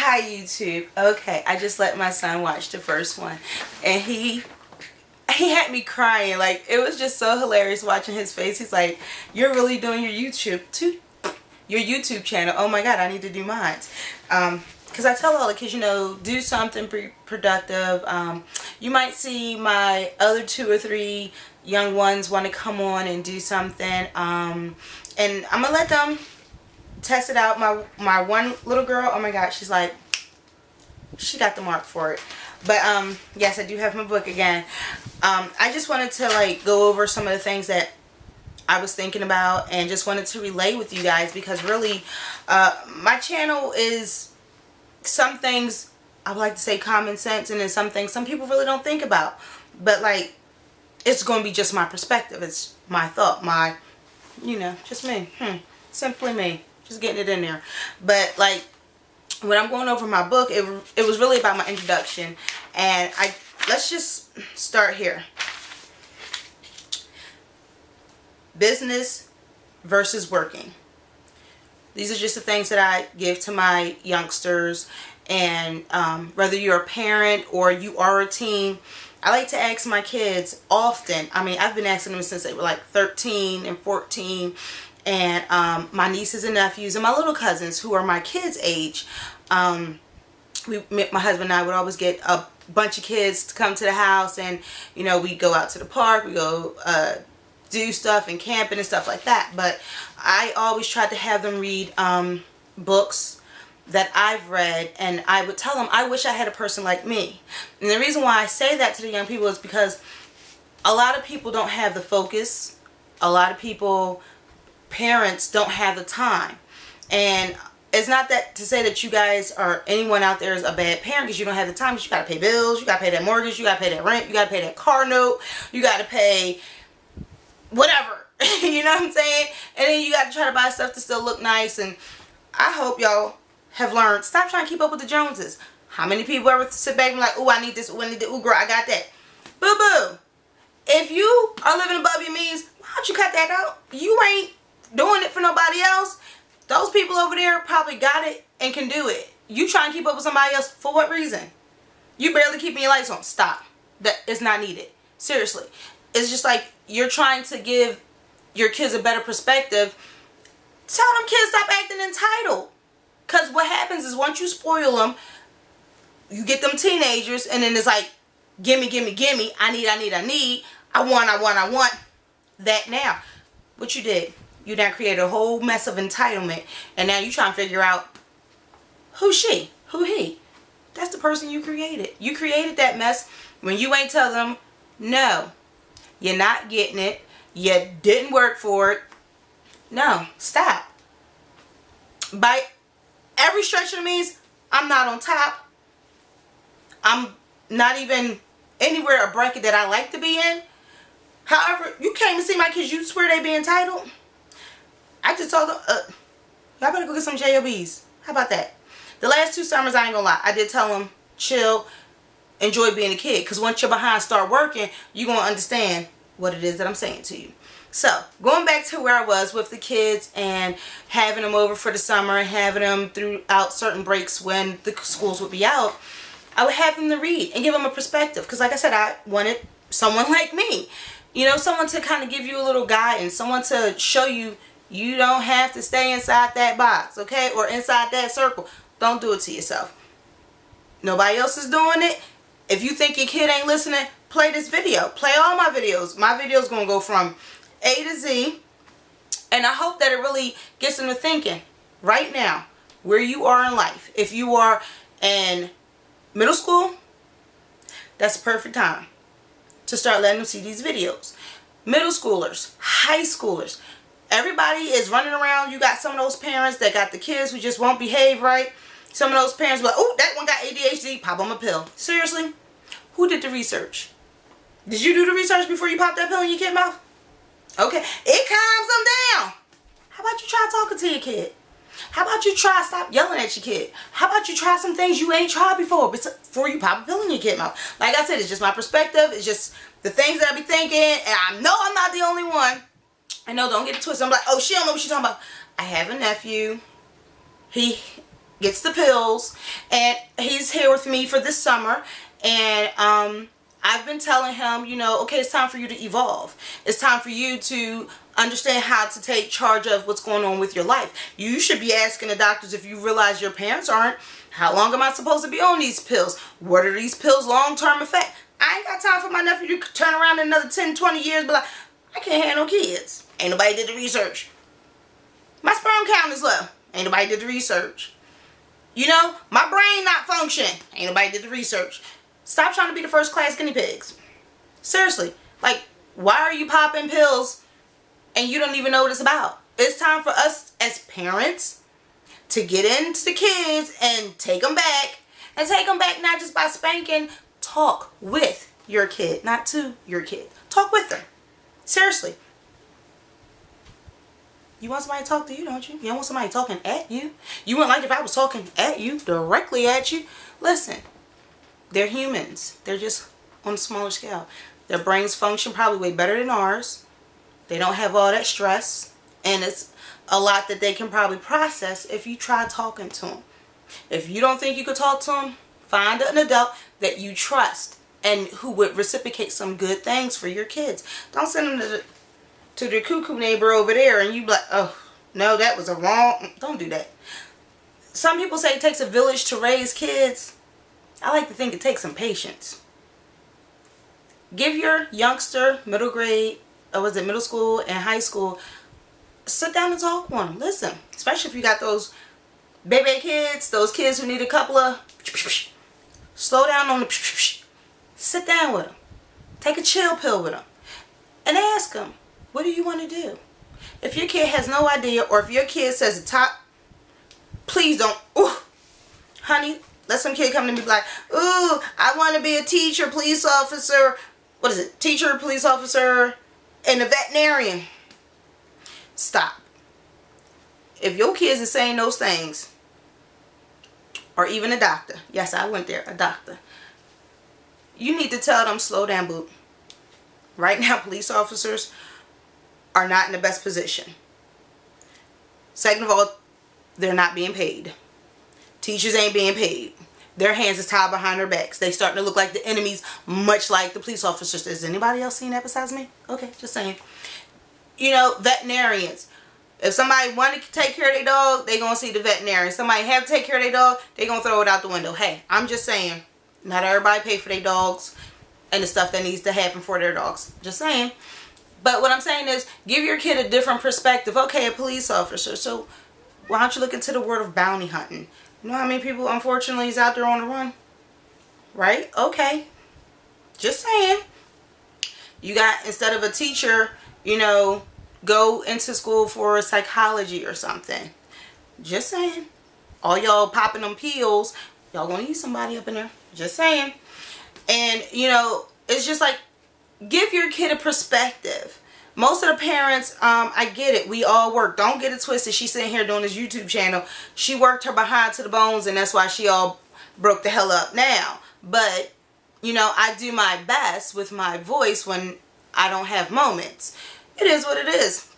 Hi YouTube. Okay, I just let my son watch the first one and he had me crying. Like, it was just so hilarious watching his face. He's like, "You're really doing your YouTube channel. Oh my god, I need to do mine." Because I tell all the kids, do something productive. You might see my other 2 or 3 young ones want to come on and do something. And I'm gonna let them test it out. My one little girl, oh my god, she's like, she got the mark for it. But yes, I do have my book again. I just wanted to go over some of the things that I was thinking about and just wanted to relay with you guys, because really my channel is some things I would like to say common sense, and then some things some people really don't think about. But it's going to be just my perspective. It's my thought, my just me. Simply me. Just getting it in there. But when I'm going over my book, it was really about my introduction, and let's just start here. Business versus working. These are just the things that I give to my youngsters, and whether you're a parent or you are a teen, I like to ask my kids often. I mean, I've been asking them since they were 13 and 14. And my nieces and nephews and my little cousins who are my kids' age, my husband and I would always get a bunch of kids to come to the house, and we go out to the park, we go do stuff and camping and stuff like that. But I always tried to have them read books that I've read, and I would tell them I wish I had a person like me. And the reason why I say that to the young people is because a lot of people don't have the focus. A lot of parents don't have the time. And it's not that to say that you guys or anyone out there is a bad parent because you don't have the time. Because you got to pay bills, you got to pay that mortgage, you got to pay that rent, you got to pay that car note, you got to pay whatever. You know what I'm saying? And then you got to try to buy stuff to still look nice. And I hope y'all have learned, stop trying to keep up with the Joneses. How many people ever sit back and be like, "Ooh, I need this, ooh, I need that, ooh, girl, I got that." Boo boo. If you are living above your means, why don't you cut that out? You ain't doing it for nobody else. Those people over there probably got it and can do it. You try and keep up with somebody else for what reason? You barely keeping your lights on. Stop. That is not needed. Seriously. It's just like you're trying to give your kids a better perspective. Tell them kids stop acting entitled. Because what happens is once you spoil them, you get them teenagers, and then it's like, gimme, gimme, gimme. I need. I want that now. What you did? You done created a whole mess of entitlement, and now you trying to figure out who's she, who he. That's the person you created. You created that mess when you ain't tell them, no, you're not getting it. You didn't work for it. No, stop. By every stretch of the means, I'm not on top. I'm not even anywhere a bracket that I like to be in. However, you came to see my kids, you swear they be entitled? I just told them, y'all better go get some JOBs. How about that? The last 2 summers, I ain't gonna lie, I did tell them, chill, enjoy being a kid. Because once you're behind, start working, you're gonna understand what it is that I'm saying to you. So, going back to where I was with the kids and having them over for the summer and having them throughout certain breaks when the schools would be out, I would have them to read and give them a perspective. Because like I said, I wanted someone like me. Someone to kind of give you a little guidance. Someone to show you you don't have to stay inside that box, okay? Or inside that circle. Don't do it to yourself. Nobody else is doing it. If you think your kid ain't listening, play this video. Play all my videos. My video's going to go from A to Z. And I hope that it really gets them to thinking right now where you are in life. If you are in middle school, that's the perfect time to start letting them see these videos. Middle schoolers, high schoolers, everybody is running around. You got some of those parents that got the kids who just won't behave right. Some of those parents be like, "Oh, that one got ADHD, pop them a pill." Seriously? Who did the research? Did you do the research before you popped that pill in your kid's mouth? Okay, it calms them down. How about you try talking to your kid? How about you try stop yelling at your kid? How about you try some things you ain't tried before you pop a pill in your kid's mouth? Like I said, it's just my perspective. It's just the things that I be thinking, and I know I'm not the only one. I know, don't get it twisted. I'm like, oh, she don't know what she's talking about. I have a nephew. He gets the pills, and he's here with me for this summer, and I've been telling him, you know, okay, it's time for you to evolve. It's time for you to understand how to take charge of what's going on with your life. You should be asking the doctors, if you realize your parents aren't, how long am I supposed to be on these pills? What are these pills long-term effect? I ain't got time for my nephew to turn around in another 10, 20 years, but like, I can't have no kids. Ain't nobody did the research. My sperm count is low. Ain't nobody did the research. You know, my brain not functioning. Ain't nobody did the research. Stop trying to be the first class guinea pigs. Seriously. Like, why are you popping pills and you don't even know what it's about? It's time for us as parents to get into the kids and take them back. And take them back not just by spanking. Talk with your kid, not to your kid. Talk with them. Seriously. You want somebody to talk to you, don't you? You don't want somebody talking at you. You wouldn't like if I was talking at you, directly at you. Listen, they're humans. They're just on a smaller scale. Their brains function probably way better than ours. They don't have all that stress. And it's a lot that they can probably process if you try talking to them. If you don't think you could talk to them, find an adult that you trust and who would reciprocate some good things for your kids. Don't send them to the cuckoo neighbor over there and you be like, oh, no, that was a wrong. Don't do that. Some people say it takes a village to raise kids. I like to think it takes some patience. Give your youngster, middle school and high school, sit down and talk with them. Listen, especially if you got those baby kids, those kids who need a couple of, slow down on the, sit down with them. Take a chill pill with them. And ask them, what do you want to do? If your kid has no idea, or if your kid says the top, please don't, ooh, honey, let some kid come to me like, ooh, I want to be a teacher, police officer, what is it, teacher, police officer, and a veterinarian. Stop. If your kids are saying those things, or even a doctor, yes, I went there, a doctor, you need to tell them, slow down, boo. Right now, police officers are not in the best position. Second of all, they're not being paid. Teachers ain't being paid. Their hands is tied behind their backs. They starting to look like the enemies, much like the police officers. Has anybody else seen that besides me? Okay, just saying. You know, veterinarians. If somebody want to take care of their dog, they going to see the veterinarian. Somebody have to take care of their dog, they going to throw it out the window. Hey, I'm just saying, not everybody pay for their dogs and the stuff that needs to happen for their dogs. Just saying. But what I'm saying is, give your kid a different perspective. Okay, a police officer. So why don't you look into the world of bounty hunting? You know how many people, unfortunately, is out there on the run? Right? Okay. Just saying. You got, instead of a teacher, you know, go into school for psychology or something. Just saying. All y'all popping them pills, y'all gonna need somebody up in there. Just saying. And, you know, it's just like, give your kid a perspective. Most of the parents, I get it. We all work. Don't get it twisted. She's sitting here doing this YouTube channel. She worked her behind to the bones, and that's why she all broke the hell up now. But, you know, I do my best with my voice when I don't have moments. It is what it is.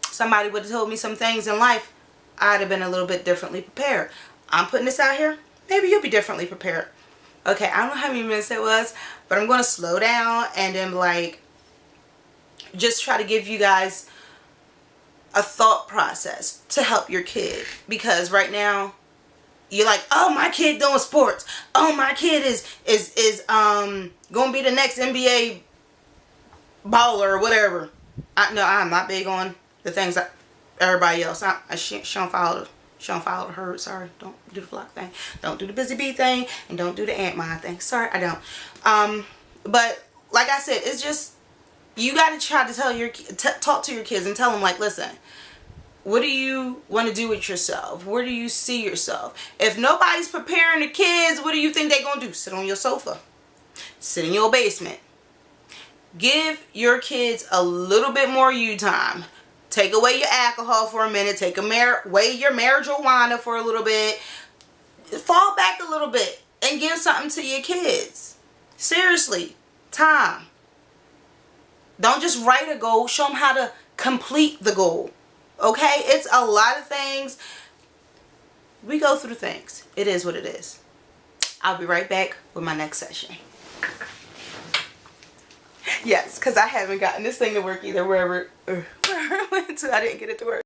Somebody would have told me some things in life, I'd have been a little bit differently prepared. I'm putting this out here. Maybe you'll be differently prepared. Okay, I don't know how many minutes it was, but I'm going to slow down and then, like, just try to give you guys a thought process to help your kid. Because right now, you're like, oh, my kid doing sports. Oh, my kid is going to be the next NBA baller or whatever. No, I'm not big on the things that everybody else. She don't follow the herd. Sorry, don't do the flock thing. Don't do the busy bee thing, and don't do the ant mine thing. Sorry, I don't. But like I said, it's just, you got to try to tell your talk to your kids and tell them, like, listen, what do you want to do with yourself? Where do you see yourself? If nobody's preparing the kids, what do you think they're going to do? Sit on your sofa. Sit in your basement. Give your kids a little bit more you time. Take away your alcohol for a minute. Take away your marijuana for a little bit. Fall back a little bit and give something to your kids. Seriously, time. Don't just write a goal. Show them how to complete the goal. Okay? It's a lot of things. we go through things. It is what it is. I'll be right back with my next session. Yes, because I haven't gotten this thing to work either wherever I went to. I didn't get it to work.